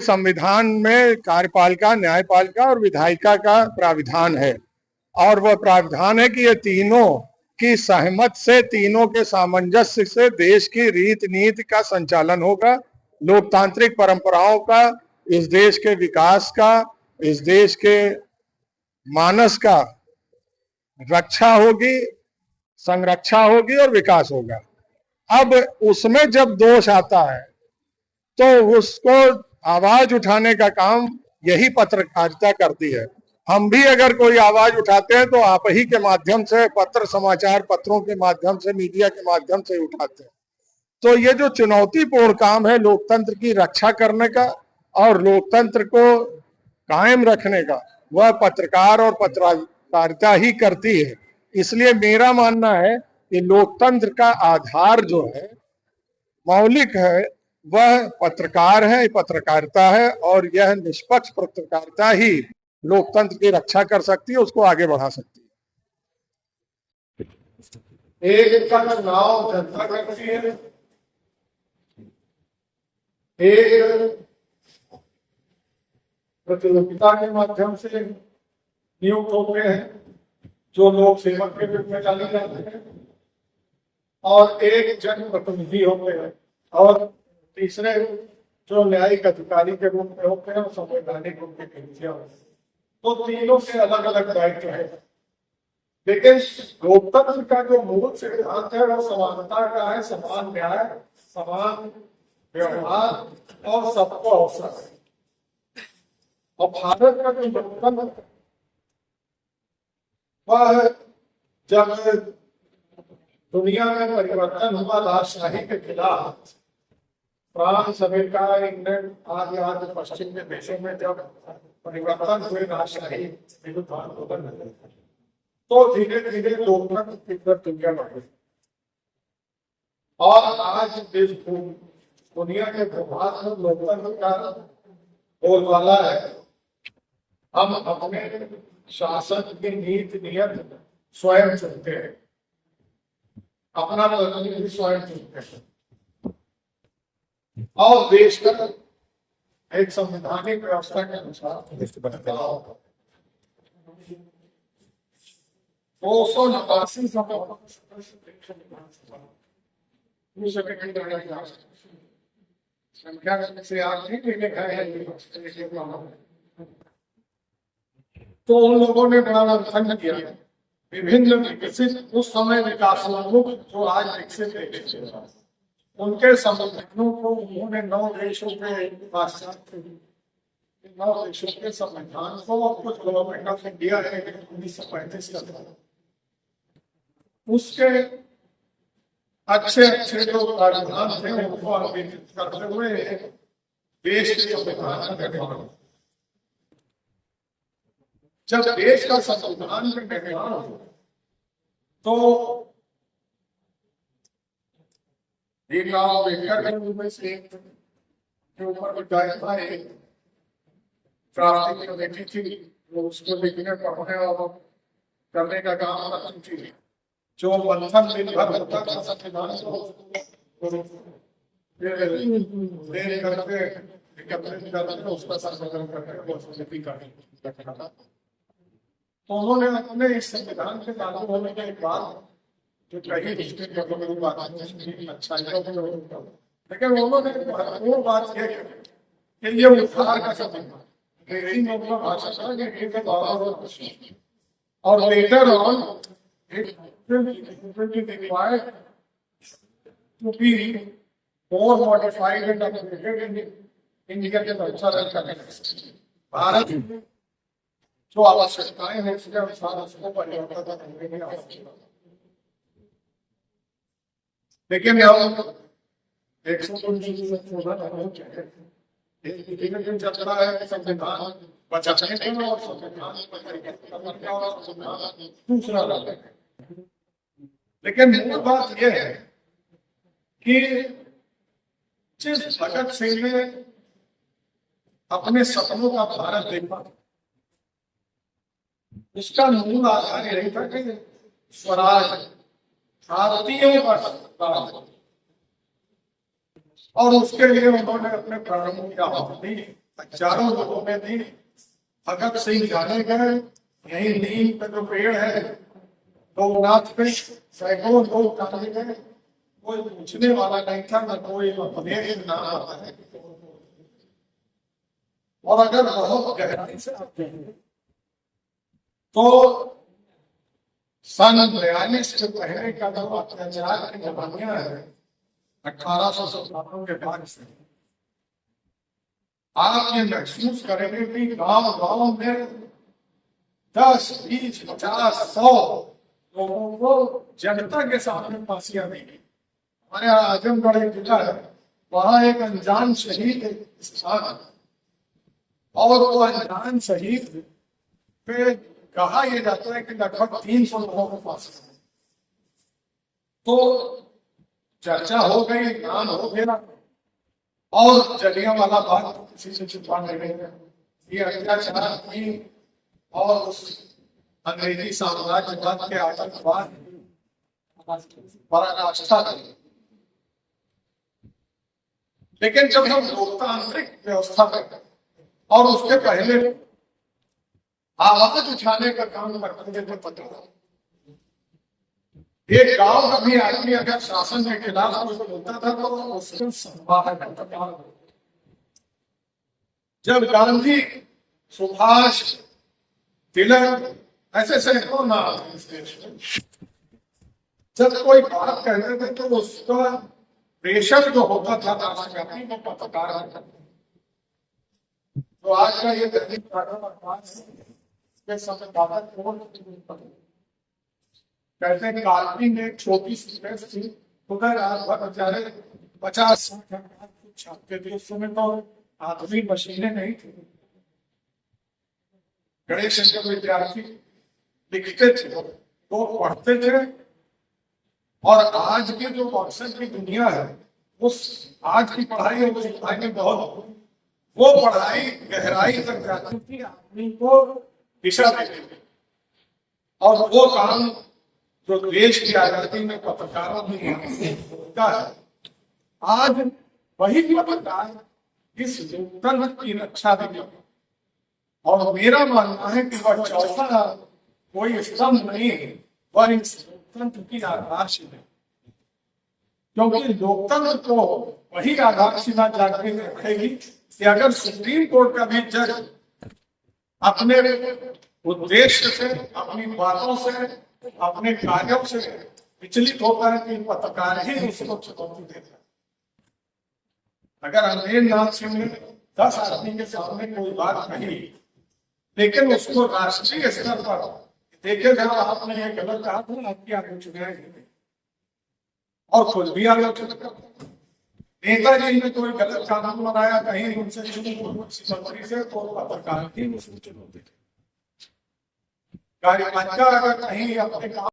संविधान में कार्यपालिका, न्यायपालिका और विधायिका का प्राविधान है, और वह प्राविधान है कि ये तीनों की सहमत से, तीनों के सामंजस्य से देश की रीति नीति का संचालन होगा, लोकतांत्रिक परंपराओं का, इस देश के विकास का, इस देश के मानस का रक्षा होगी, संरक्षा होगी और विकास होगा। अब उसमें जब दोष आता है तो उसको आवाज उठाने का काम यही पत्रकारिता करती है। हम भी अगर कोई आवाज उठाते हैं तो आप ही के माध्यम से, पत्र समाचार पत्रों के माध्यम से, मीडिया के माध्यम से उठाते हैं। तो ये जो चुनौतीपूर्ण काम है लोकतंत्र की रक्षा करने का और लोकतंत्र को कायम रखने का, वह पत्रकार और पत्रकारिता ही करती है। इसलिए मेरा मानना है कि लोकतंत्र का आधार जो है, मौलिक है, वह पत्रकार है, पत्रकारिता है, और यह निष्पक्ष पत्रकारिता ही लोकतंत्र की रक्षा कर सकती है, उसको आगे बढ़ा सकती है। एक का चुनाव जनता करती है, एक प्रतियोगिता के माध्यम से नियुक्त होते हैं जो लोक सेवक के रूप में जाने जाते हैं, और एक जनप्रतिनिधि होते हैं, और तीसरे जो न्यायिक अधिकारी के रूप में होते हैं और संवैधानिक रूप में होते हैं। तो तीनों के अलग अलग दायित्व है, लेकिन लोकतंत्र का जो मूल सिद्धांत है वो समानता का है, समान न्याय, समान व्यवहार और सबको अवसर है। और भारत का जो लोकतंत्र वह जब दुनिया में परिवर्तन हुआ राजशाही के खिलाफ, फ्रांस, अमेरिका, इंग्लैंड आदि आदि पश्चिम के देशों में जब परिवर्तन हुए राजशाही विरुद्ध आंदोलन, तो धीरे धीरे लोकतंत्र की तरफ दुनिया बढ़ी, और आज देश दुनिया के प्रभाव में लोकतंत्र का बोलबाला है। हम अपने शासन की नीति नियत स्वयं चुनते हैं, अपना प्रतिनिधि स्वयं चुनते हैं, और देश का एक संवैधानिक व्यवस्था के अनुसार दो सौ नवासी संख्या से आप नहीं लिखा है, तो उन लोगों ने बड़ा मंथन किया, विभिन्न विकसित उस समय विकासोन्मुख जो आज विकसित देश है, उनके संविधानों को उन्होंने 9 देशों के पाश्चात्य 9 देशों के संविधान को, कुछ गवर्नमेंट ऑफ इंडिया है 1935 का था, उसके अच्छे अच्छे जो प्रावधान थे उनको अंगीकृत करते हुए देश के संविधान का निर्माण। जब देश का संविधान का निर्माण हो तो भीमराव अम्बेडकर में से के ऊपर विधायिका एक ड्राफ्टिंग कमेटी थी, वो उसको लिखने पढ़ने और करने का काम करती थी, जो मंथन दिन भर होता था संविधान को देख करके एकत्रित करके उसका संशोधन करके वो समिति का। तो उन्होंने अपने इस संविधान के लागू होने के बाद जो कहीं अच्छा, लेकिन उन्होंने वो बात कि ये उद्धार का संविधान और later on required to be more modified and updated in Indian cultural context. Bharat जो आवश्यकताएं हैं उसके अनुसार उसको परिवर्तन करने की आवश्यकता, लेकिन अब 100 चलता है संविधान बचाने के और संविधान दूसरा लाते हैं। लेकिन मूल बात यह है कि जिस भगत सिंह ने अपने सपनों का भारत देखा, उसका मूल आधार यही था कि स्वराज भारतीयों का और उसके लिए उन्होंने अपने प्राणों की आहुति दी, हजारों लोगों में भी भगत सिंह जाने गए, यही नीम पे जो पेड़ है लोकनाथ पे सैकड़ों लोग जाने गए, कोई पूछने वाला नहीं था, न कोई अपने नाम आता है। और अगर बहुत गहराई से आते हैं तो सन 42 से पहले का जो अत्याचार की जमानियां है 1857 के बाद से, आप ये महसूस करेंगे कि गांव गांव में 10, 20, 50, 100 लोगों को जनता के सामने फांसियां दी गई। हमारे यहाँ आजमगढ़ एक जिला है, वहां एक अनजान शहीद स्थान है, और वो अनजान शहीद पे कहा यह जाता है कि लगभग 300 लोगों को फांसी दी। तो चर्चा हो गई, नाम हो गया, और जलियांवाला बाग किसी से छुपा नहीं गया। ये अत्याचार थी और उस अंग्रेजी साम्राज्यवाद के आतंकवाद पराकाष्ठा थी। लेकिन जब हम लोकतांत्रिक व्यवस्था में और उसके पहले आवाज उठाने का काम करते थे, पता एक गांव का भी आदमी अगर शासन के खिलाफ कुछ बोलता था तो उसको संवाहन करता। जब गांधी, सुभाष, तिलक ऐसे सैकड़ों नाम इस देश में, जब कोई बात कहते थे तो उसका प्रेशर जो होता था राष्ट्रव्यापी वो पत्रकार होता था। तो आज का ये दैनिक कहते हैं कालनी में एक छोटी सी प्रेस थी, उधर बेचारे 50-60 छापते थे। उस समय तो आधुनिक मशीनें नहीं थी। गणेश शंकर विद्यार्थी लिखते थे, वो पढ़ते थे, और आज की जो व्हाट्सएप की दुनिया है, उस आज की पढ़ाई और उस पढ़ाई में बहुत वो पढ़ाई गहराई तक जाती थी, आदमी को दिशा देती थी। और वो काम जो देश की आजादी में पत्रकारों ने होता है, आज वही पत्रकार इस लोकतंत्र की रक्षा भी। और मेरा मानना है कि वह चौथा कोई स्तंभ नहीं है, वह इस लोकतंत्र की आधारशिला है। क्योंकि लोकतंत्र को वही आधारशिला जाके रखेगी कि अगर सुप्रीम कोर्ट का भी जज अपने उद्देश्य से, अपनी बातों से, अपने कार्यों से विचलित होता है कि पत्रकार ही उसको चुनौती देता है। अगर अमरेंद्र सिंह ने 10 आदमी के सामने कोई बात कही, लेकिन उसको राष्ट्रीय स्तर पर देखे जब आपने ये गलत कहा था, आपकी आलोचना है और खुद भी आलोचना करता। नेताजी ने कोई गलत कानून बनाया कहीं उनसे मुख्यमंत्री से, तो पत्रकार ही उसको चुनौती। कार्यपालिका अगर कहीं अपने काम